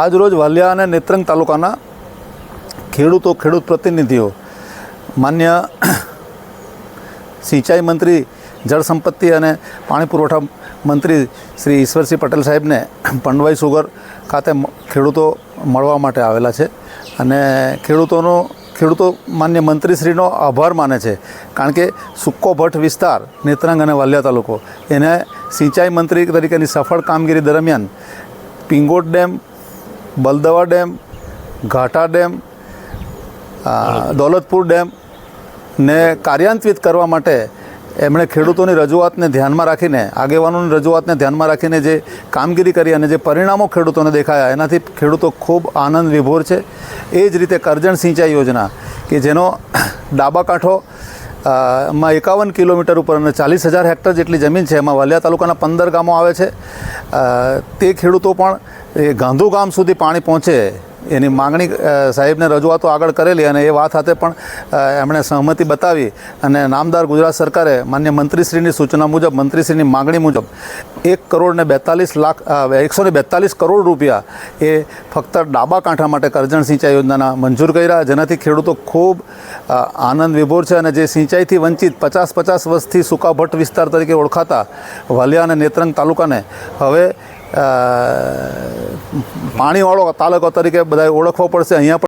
આજરોજ વાલિયા અને નેત્રંગ તાલુકાના ખેડૂત પ્રતિનિધિઓ માન્ય સિંચાઈ મંત્રી, જળ સંપત્તિ અને પાણી પુરવઠા મંત્રી શ્રી ઈશ્વરસિંહ પટેલ સાહેબને પંડવાઈ સુગર ખાતે ખેડૂતો મળવા માટે આવેલા છે અને ખેડૂતો માન્ય મંત્રીશ્રીનો આભાર માને છે, કારણ કે સુક્કો ભટ્ટ વિસ્તાર નેત્રંગ અને વાલિયા તાલુકો એને સિંચાઈ મંત્રી તરીકેની સફળ કામગીરી દરમિયાન પિંગોટ ડેમ, બલદવા ડેમ, ઘાટા ડેમ, દૌલતપુર ડેમ ને કાર્યાન્વિત કરવા માટે એમણે ખેડૂતોની રજૂઆતને ધ્યાનમાં રાખીને, આગેવાનોની રજૂઆતને ધ્યાનમાં રાખીને જે કામગીરી કરી અને જે પરિણામો ખેડૂતોને દેખાયા એનાથી ખેડૂતો ખૂબ આનંદ વિભોર છે. એ જ રીતે કરજણ સિંચાઈ યોજના કે જેનો ડાબા કાંઠો માં 51 કિલોમીટર ઉપર અને 40,000 હેક્ટર જેટલી જમીન છે, એમાં વાલિયા તાલુકાના 15 ગામો આવે છે. તે ખેડૂતો પણ એ ગાંધુ ગામ સુધી પાણી પહોંચે એની માગણી સાહેબને રજૂઆતો આગળ કરેલી અને એ વાત સાથે પણ એમણે સહમતિ બતાવી અને નામદાર ગુજરાત સરકારે માન્ય મંત્રીશ્રીની સૂચના મુજબ, મંત્રીશ્રીની માગણી મુજબ 1,42 કરોડ રૂપિયા એ ફક્ત ડાબા કાંઠા માટે કરજણ સિંચાઈ યોજનાના મંજૂર કર્યા, જેનાથી ખેડૂતો ખૂબ આનંદ વિભોર છે અને જે સિંચાઈથી વંચિત 50 વર્ષથી સૂકા ભટ્ટ વિસ્તાર તરીકે ઓળખાતા વાલિયા અને નેત્રંગ તાલુકાને હવે પાણીવાળો તાલુકો તરીકે બધાએ ઓળખવો પડશે. અહીંયા